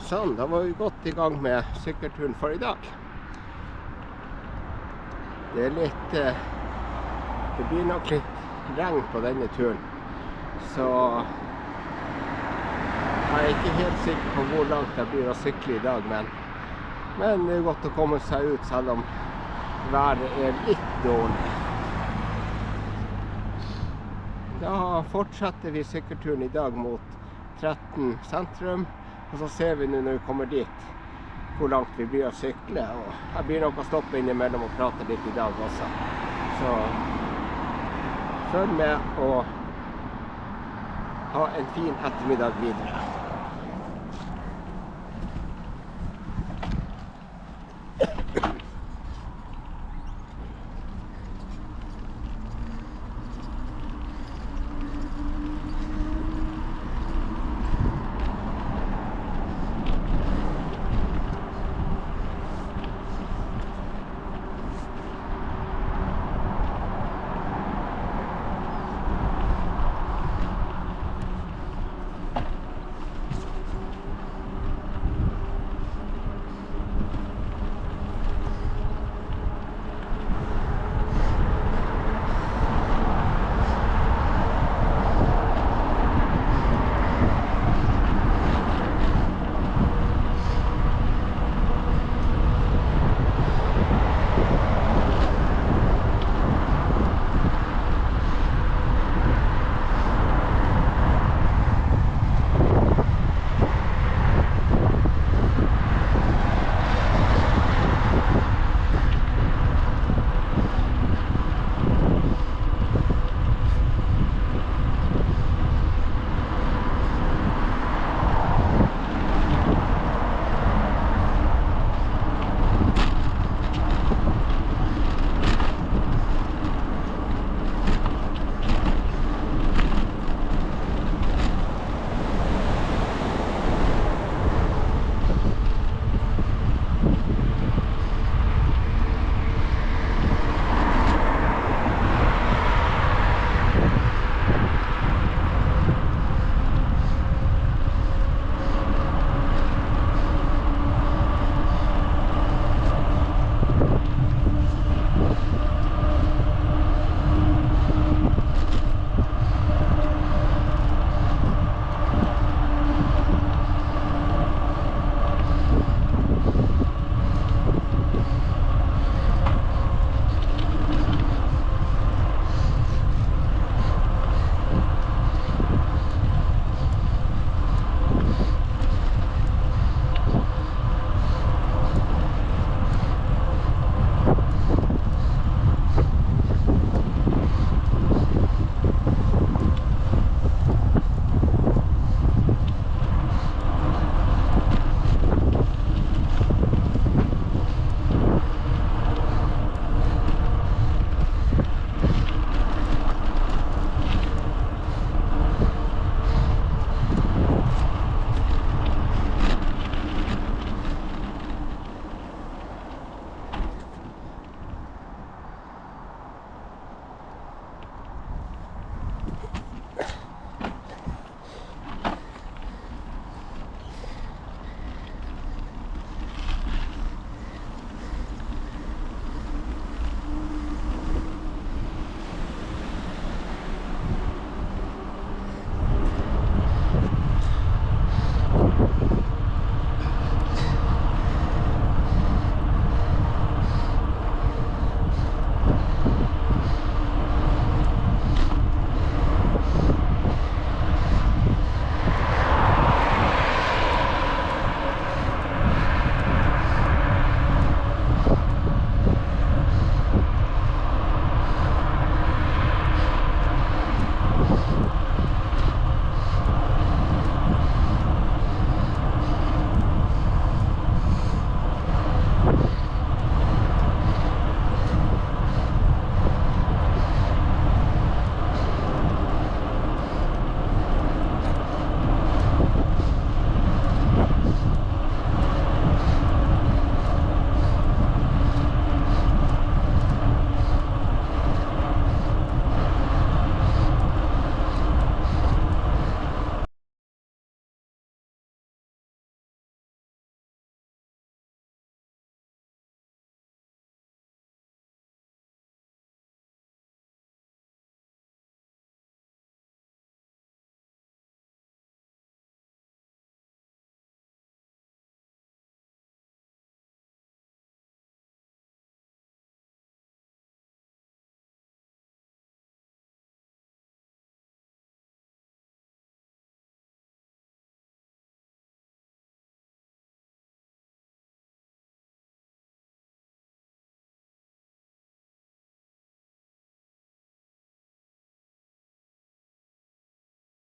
Sånn, da var vi godt i gang med sykkelturen for i dag. Det blir nok litt regn på denne turen, så jeg er ikke helt sikker på hvor langt jeg blir å sykle i dag, men det er godt å komme seg ut selv om været er litt dårlig. Da fortsetter vi sykkelturen i dag mot 13 sentrum, og så ser vi nå når vi kommer dit hvor langt vi blir å sykle, og jeg blir nok å stoppe innimellom og prate litt i dag også. Så følg med og ha en fin ettermiddag videre.